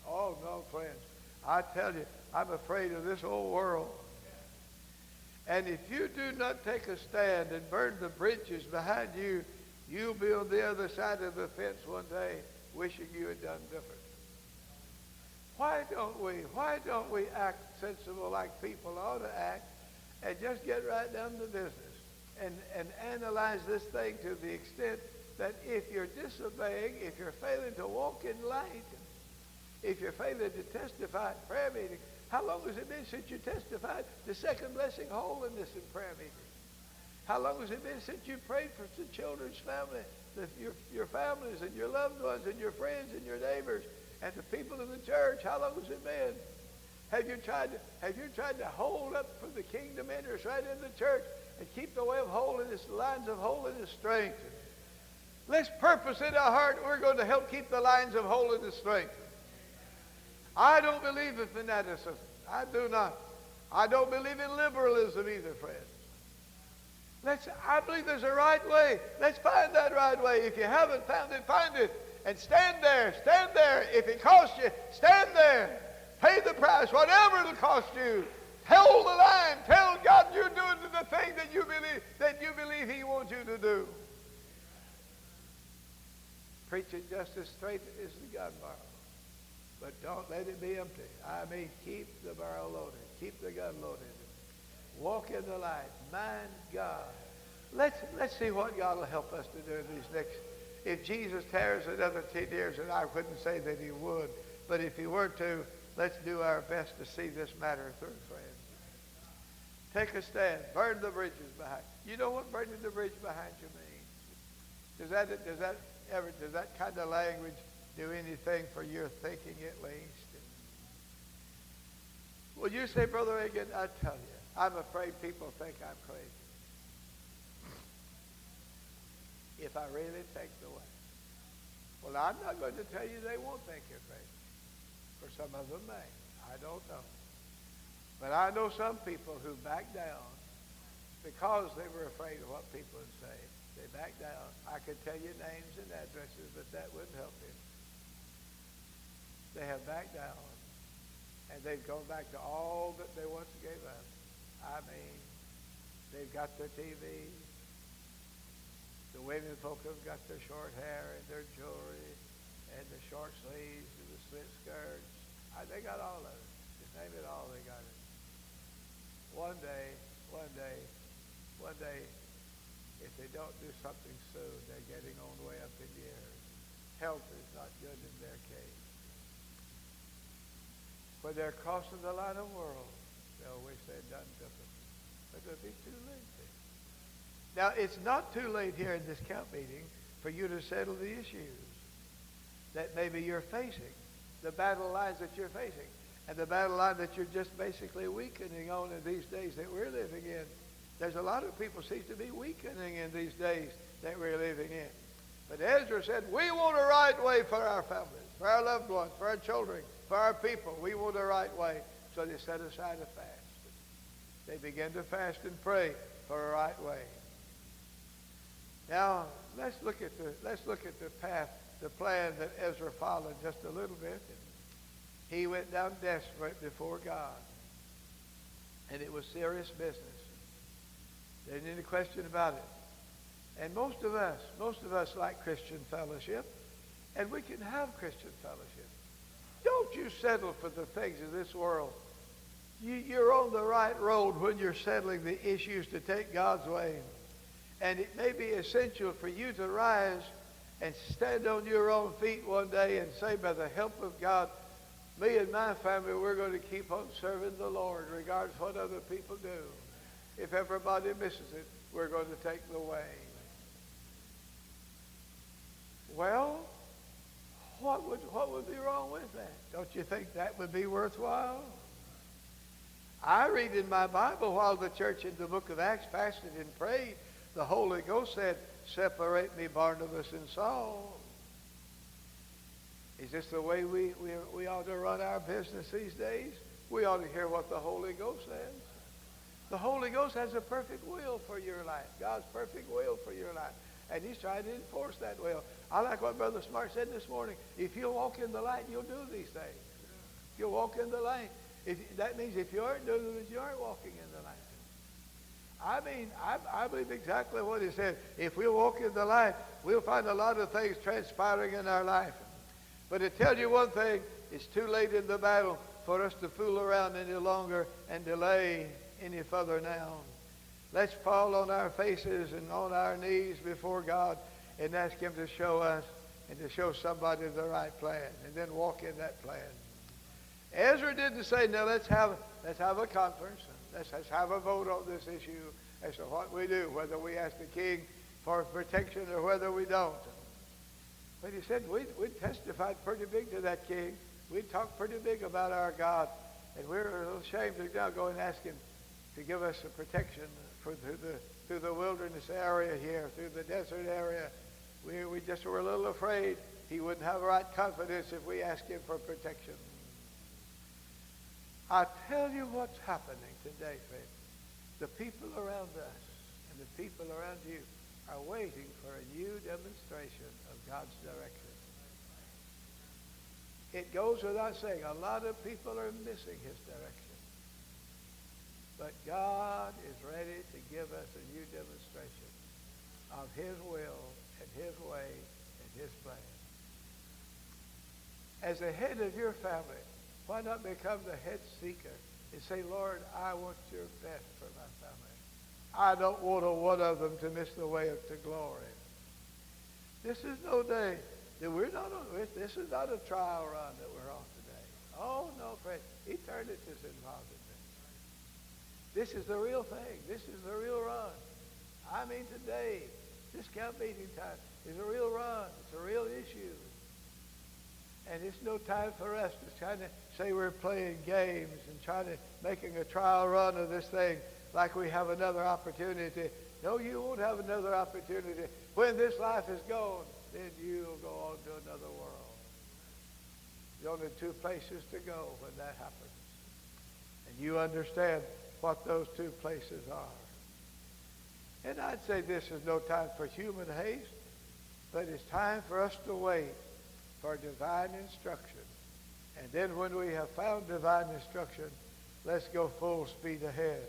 Oh, no, friends. I tell you, I'm afraid of this old world. And if you do not take a stand and burn the bridges behind you, you'll be on the other side of the fence one day wishing you had done different. Why don't we act sensible like people ought to act and just get right down to business and analyze this thing to the extent that if you're disobeying, if you're failing to walk in light, if you're failing to testify at prayer meeting, how long has it been since you testified the second blessing, holiness, in prayer meeting? How long has it been since you prayed for the children's family, your families and your loved ones and your friends and your neighbors and the people in the church? How long has it been? Have you tried to hold up for the kingdom interest right in the church and keep the way of holiness, the lines of holiness strengthened? Let's purpose in our heart we're going to help keep the lines of holiness strengthened. I don't believe in fanaticism. I do not. I don't believe in liberalism either, friends. I believe there's a right way. Let's find that right way. If you haven't found it, find it. And stand there. Stand there. If it costs you, stand there. Pay the price, whatever it'll cost you. Hold the line. Tell God you're doing the thing that you believe He wants you to do. Preach it just as straight as the gun barrel. But don't let it be empty. I mean, keep the barrel loaded. Keep the gun loaded. Walk in the light. Mind God. Let's see what God will help us to do in these next. If Jesus tarries another 10 years, and I wouldn't say that He would, but if He were to, let's do our best to see this matter through, friends. Take a stand. Burn the bridges behind. You know what burning the bridge behind you means? Does that kind of language do anything for your thinking at least? Well, you say, Brother Agan, I tell you, I'm afraid people think I'm crazy. If I really take the way. Well, I'm not going to tell you they won't think you're crazy. For some of them may. I don't know. But I know some people who back down because they were afraid of what people would say. They back down. I could tell you names and addresses, but that wouldn't help you. They have backed down. And they've gone back to all that they once gave up. I mean, they've got their TV. The women folk have got their short hair and their jewelry and the short sleeves and the slit skirts. They got all of it. Just name it all, they got it. One day, if they don't do something soon, they're getting on way up in the air. Health is not good in their case. When they're crossing the line of world, they'll wish they'd done differently. But it'll be too late then. Now, it's not too late here in this camp meeting for you to settle the issues that maybe you're facing, the battle lines that you're facing, and the battle line that you're just basically weakening on in these days that we're living in. There's a lot of people seem to be weakening in these days that we're living in. But Ezra said, we want a right way for our families, for our loved ones, for our children, for our people. We want a right way. So they set aside a fast. They began to fast and pray for a right way. Now, let's look at the path, the plan that Ezra followed just a little bit. He went down desperate before God. And it was serious business. There's any question about it. And most of us like Christian fellowship, and we can have Christian fellowship. Don't you settle for the things of this world. You're on the right road when you're settling the issues to take God's way. And it may be essential for you to rise and stand on your own feet one day and say, by the help of God, me and my family, we're going to keep on serving the Lord regardless of what other people do. If everybody misses it, we're going to take the way. Well, what would be wrong with that? Don't you think that would be worthwhile? I read in my Bible while the church in the book of Acts fasted and prayed, the Holy Ghost said, separate me, Barnabas and Saul. Is this the way we ought to run our business these days? We ought to hear what the Holy Ghost says. The Holy Ghost has a perfect will for your life. God's perfect will for your life. And He's trying to enforce that will. I like what Brother Smart said this morning. If you'll walk in the light, you'll do these things. If you'll walk in the light. That means if you aren't doing it, you aren't walking in the light. I mean, I believe exactly what he said. If we'll walk in the light, we'll find a lot of things transpiring in our life. But to tell you one thing, it's too late in the battle for us to fool around any longer and delay any further now. Let's fall on our faces and on our knees before God and ask Him to show us and to show somebody the right plan and then walk in that plan. Ezra didn't say, now let's have a conference. Let's have a vote on this issue as to what we do, whether we ask the king for protection or whether we don't. But he said we'd testified pretty big to that king. We'd talked pretty big about our God. And we're a little ashamed to now go and ask him to give us a protection through the wilderness area here, through the desert area. We just were a little afraid he wouldn't have right confidence if we asked him for protection. I tell you what's happening today, friends. The people around us and the people around you are waiting for a new demonstration of God's direction. It goes without saying, a lot of people are missing his direction. But God is ready to give us a new demonstration of his will and his way and his plan. As the head of your family, why not become the head seeker and say, Lord, I want your best for my family. I don't want one of them to miss the way to glory. This is no day that we're not on. This is not a trial run that we're on today. Oh, no, friend. Eternity is involved in this. This is the real thing. This is the real run. I mean, today, this camp meeting time is a real run. It's a real issue. And it's no time for us to try to say we're playing games and trying to making a trial run of this thing like we have another opportunity. No, you won't have another opportunity. When this life is gone, then you'll go on to another world. There's only two places to go when that happens. And you understand what those two places are. And I'd say this is no time for human haste, but it's time for us to wait for divine instruction. And then when we have found divine instruction, let's go full speed ahead.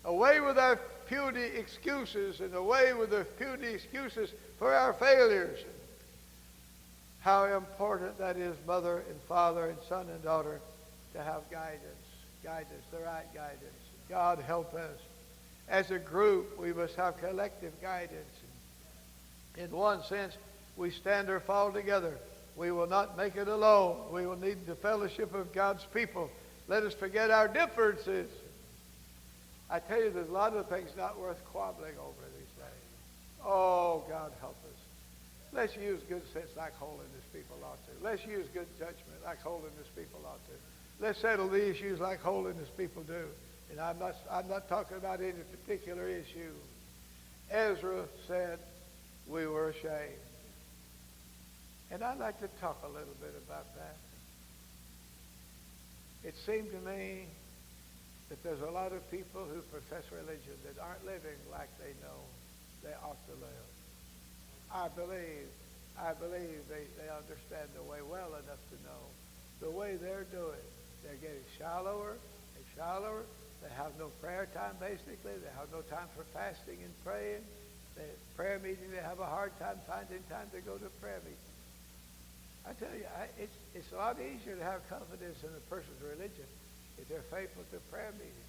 Away with our puny excuses and away with the puny excuses for our failures. How important that is, mother and father and son and daughter, to have guidance, the right guidance. God help us. As a group, we must have collective guidance. In one sense, we stand or fall together. We will not make it alone. We will need the fellowship of God's people. Let us forget our differences. I tell you, there's a lot of things not worth quabbling over these days. Oh, God help us. Let's use good sense like holiness people ought to. Let's use good judgment like holiness people ought to. Let's settle the issues like holiness people do. And I'm not talking about any particular issue. Ezra said we were ashamed. And I'd like to talk a little bit about that. It seemed to me that there's a lot of people who profess religion that aren't living like they know they ought to live. I believe they understand the way well enough to know the way they're doing. They're getting shallower and shallower. They have no prayer time, basically. They have no time for fasting and praying. Prayer meeting, they have a hard time finding time to go to prayer meeting. I tell you, it's a lot easier to have confidence in a person's religion if they're faithful to prayer meeting.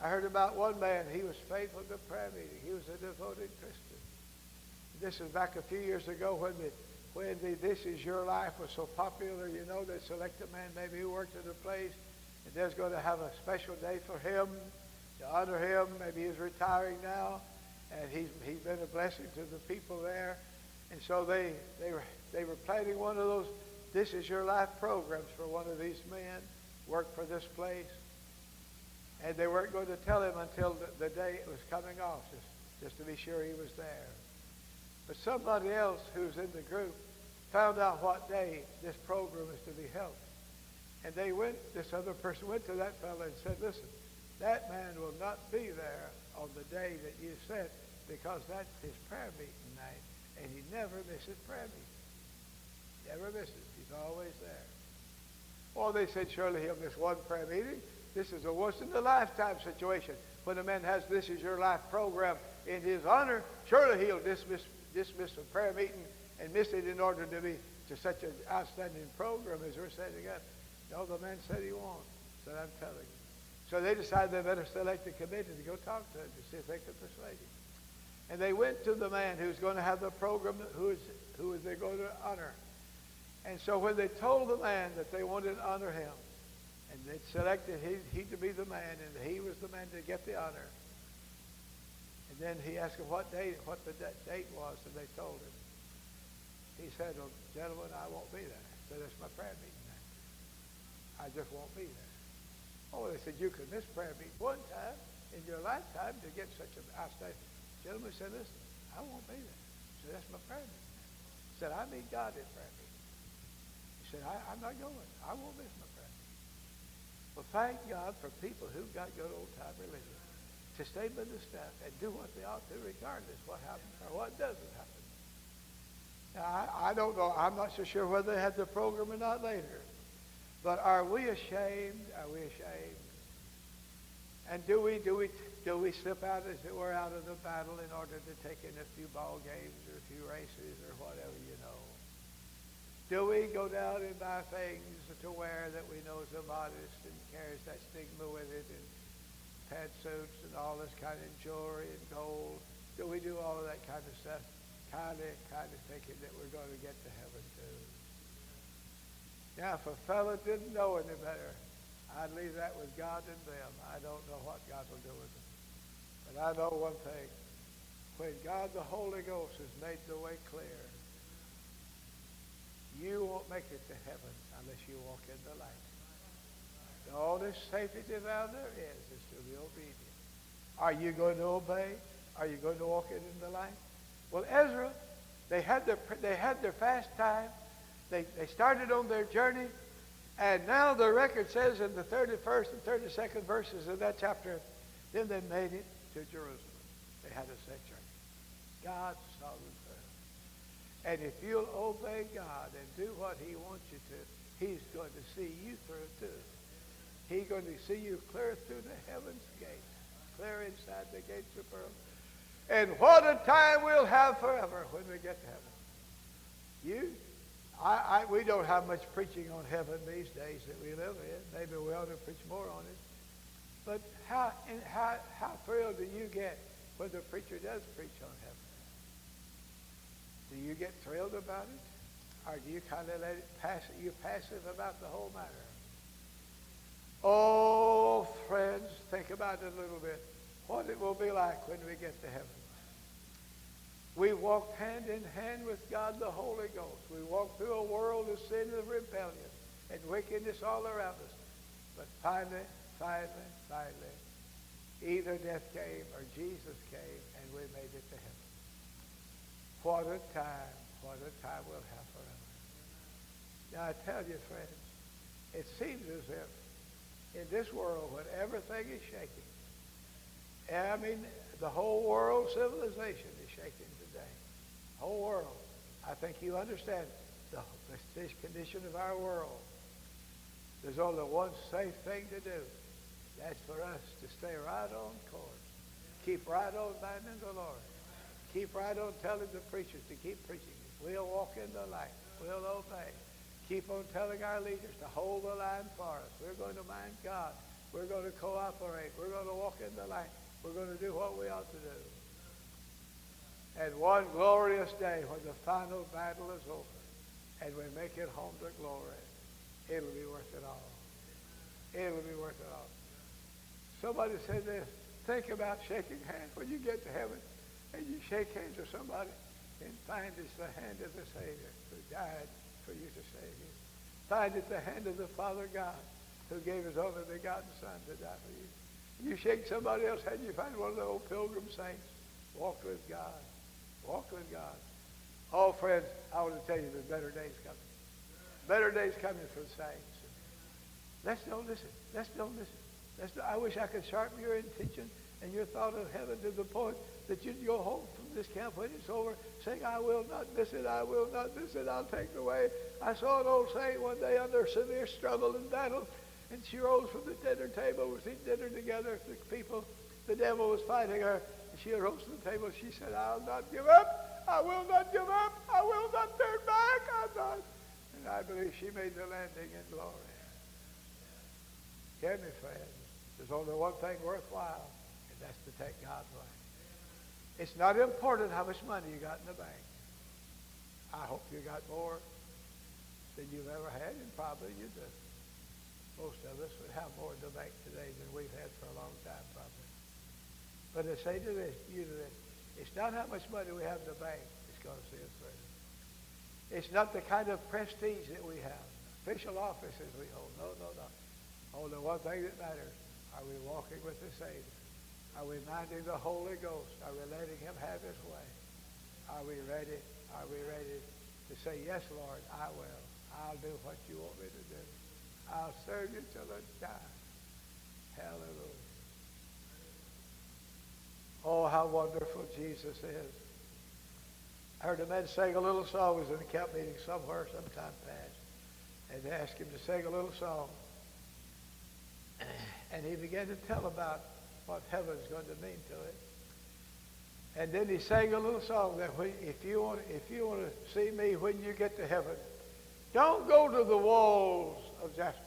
I heard about one man, he was faithful to prayer meeting. He was a devoted Christian. This is back a few years ago when the This Is Your Life was so popular, you know, they select a man maybe who worked at a place, and there's going to have a special day for him, to honor him. Maybe he's retiring now, and he's been a blessing to the people there. And so they were planning one of those This Is Your Life programs for one of these men, worked for this place. And they weren't going to tell him until the day it was coming off, just to be sure he was there. But somebody else who's in the group found out what day this program is to be held. And this other person went to that fellow and said, listen, that man will not be there on the day that you said, because that's his prayer meeting night. And he never misses prayer meeting. Never misses. He's always there. Well, they said, surely he'll miss one prayer meeting. This is a once-in-a-lifetime situation. When a man has This Is Your Life program in his honor, surely he'll dismiss a prayer meeting and miss it in order to be to such an outstanding program as we're setting up. No, the man said he won't. Said, I'm telling you. So they decided they better select a committee to go talk to him to see if they could persuade him. And they went to the man who's going to have the program, who is they going to honor. And so when they told the man that they wanted to honor him, and they selected he to be the man, and he was the man to get the honor. And then he asked him what the date was, and they told him. He said, well, gentlemen, I won't be there. So that's my prayer meeting night. I just won't be there. Oh, they said, you could miss prayer meeting one time in your lifetime to get such an outstanding. Gentleman said, listen, I won't be there. He said, that's my prayer meeting. He said, I meet God in prayer meeting. He said, I'm not going. I won't miss my prayer meeting. Well, thank God for people who've got good old-time religion to stay with the stuff and do what they ought to regardless what happens or what doesn't happen. Now, I don't know. I'm not so sure whether they had the program or not later. But are we ashamed? Are we ashamed? And do we slip out, as it were, out of the battle in order to take in a few ball games or a few races or whatever, you know? Do we go down and buy things to wear that we know is immodest and carries that stigma with it, and pantsuits and all this kind of jewelry and gold? Do we do all of that kind of stuff, kind of thinking that we're going to get to heaven too? Now, if a fellow didn't know any better, I'd leave that with God and them. I don't know what God will do with them. But I know one thing. When God the Holy Ghost has made the way clear, you won't make it to heaven unless you walk in the light. The only safety valve there is to be obedient. Are you going to obey? Are you going to walk in the light? Well, Ezra, they had their fast time. They started on their journey, and now the record says in the 31st and 32nd verses of that chapter, then they made it to Jerusalem. They had a safe journey. God saw them through. And if you'll obey God and do what he wants you to, he's going to see you through too. He's going to see you clear through the heaven's gate, clear inside the gates of pearl. And what a time we'll have forever when we get to heaven. We don't have much preaching on heaven these days that we live in. Maybe we ought to preach more on it. But how thrilled do you get when the preacher does preach on heaven? Do you get thrilled about it? Or do you kind of let it pass? Are you passive about the whole matter? Oh, friends, think about it a little bit. What it will be like when we get to heaven. We walked hand in hand with God the Holy Ghost. We walked through a world of sin and rebellion and wickedness all around us. But finally, either death came or Jesus came, and we made it to heaven. What a time we'll have forever. Now, I tell you, friends, it seems as if in this world, when everything is shaking, I mean, the whole world civilization is shaking today. The whole world. I think you understand the condition of our world. There's only one safe thing to do. That's for us to stay right on course. Keep right on minding the Lord. Keep right on telling the preachers to keep preaching. We'll walk in the light. We'll obey. Keep on telling our leaders to hold the line for us. We're going to mind God. We're going to cooperate. We're going to walk in the light. We're going to do what we ought to do. And one glorious day when the final battle is over and we make it home to glory, it'll be worth it all. It'll be worth it all. Somebody said this, think about shaking hands when you get to heaven and you shake hands with somebody and find it's the hand of the Savior who died for you to save you. Find it's the hand of the Father God who gave his only begotten Son to die for you. You shake somebody else's hand, you find one of the old pilgrim saints. Walk with God. Walk with God. Oh, friends, I want to tell you there's better days coming. Better days coming for the saints. Let's don't listen. I wish I could sharpen your intention and your thought of heaven to the point that you'd go home from this camp when it's over saying, I will not miss it, I will not miss it, I'll take it away. I saw an old saint one day under severe struggle and battle, and she rose from the dinner table. We was eating dinner together with the people. The devil was fighting her. And she arose from the table. She said, I'll not give up. I will not give up. I will not turn back. I'm not. And I believe she made the landing in glory. Hear me, friends. There's only one thing worthwhile, and that's to take God's way. It's not important how much money you got in the bank. I hope you got more than you've ever had, and probably you do. Most of us would have more in the bank today than we've had for a long time, probably. But I say to you to this, it's not how much money we have in the bank that's going to see us through. It's not the kind of prestige that we have. official offices we hold. No, no, no. Only one thing that matters. Are we walking with the Savior? Are we minding the Holy Ghost? Are we letting him have his way? Are we ready? Are we ready to say, yes, Lord, I will. I'll do what you want me to do. I'll serve you till I die. Hallelujah. Oh, how wonderful Jesus is. I heard a man sing a little song. He was in a camp meeting somewhere sometime past. And they asked him to sing a little song. And he began to tell about what heaven's going to mean to it. And then he sang a little song that if you want to see me when you get to heaven, don't go to the walls of jasper.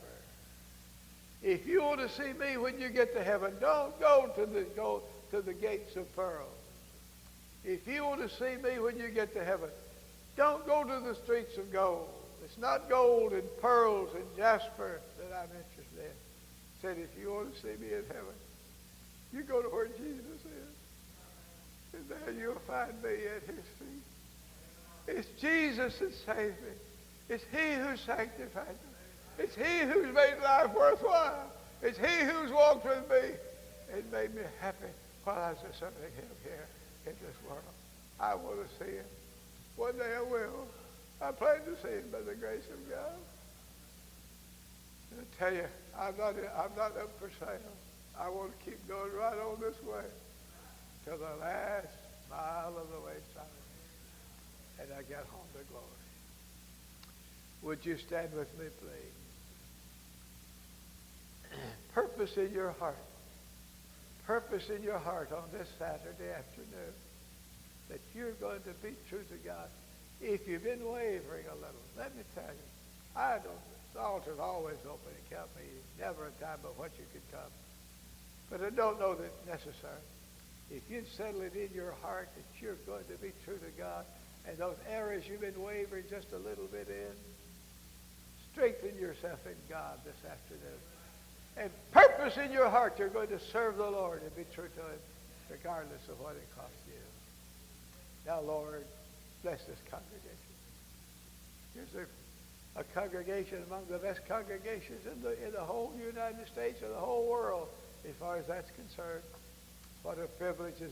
If you want to see me when you get to heaven, don't go to the gates of pearl. If you want to see me when you get to heaven, don't go to the streets of gold. It's not gold and pearls and jasper that I'm interested in. He said, if you want to see me in heaven, you go to where Jesus is. And there you'll find me at his feet. It's Jesus that saved me. It's he who sanctified me. It's he who's made life worthwhile. It's he who's walked with me and made me happy while I was serving him here in this world. I want to see him. One day I will. I plan to see him by the grace of God. And I tell you, I'm not up for sale. I want to keep going right on this way till the last mile of the way south. And I get home to glory. Would you stand with me, please? Purpose in your heart. Purpose in your heart on this Saturday afternoon that you're going to be true to God. If you've been wavering a little, let me tell you, the altar's always open at Campmeeting. Never a time but what you can come. But I don't know that it's necessary. If you'd settle it in your heart that you're going to be true to God, and those areas you've been wavering just a little bit in, strengthen yourself in God this afternoon. And purpose in your heart you're going to serve the Lord and be true to him, regardless of what it costs you. Now, Lord, bless this congregation. Here's a congregation among the best congregations in the whole United States or the whole world, as far as that's concerned. What a privilege is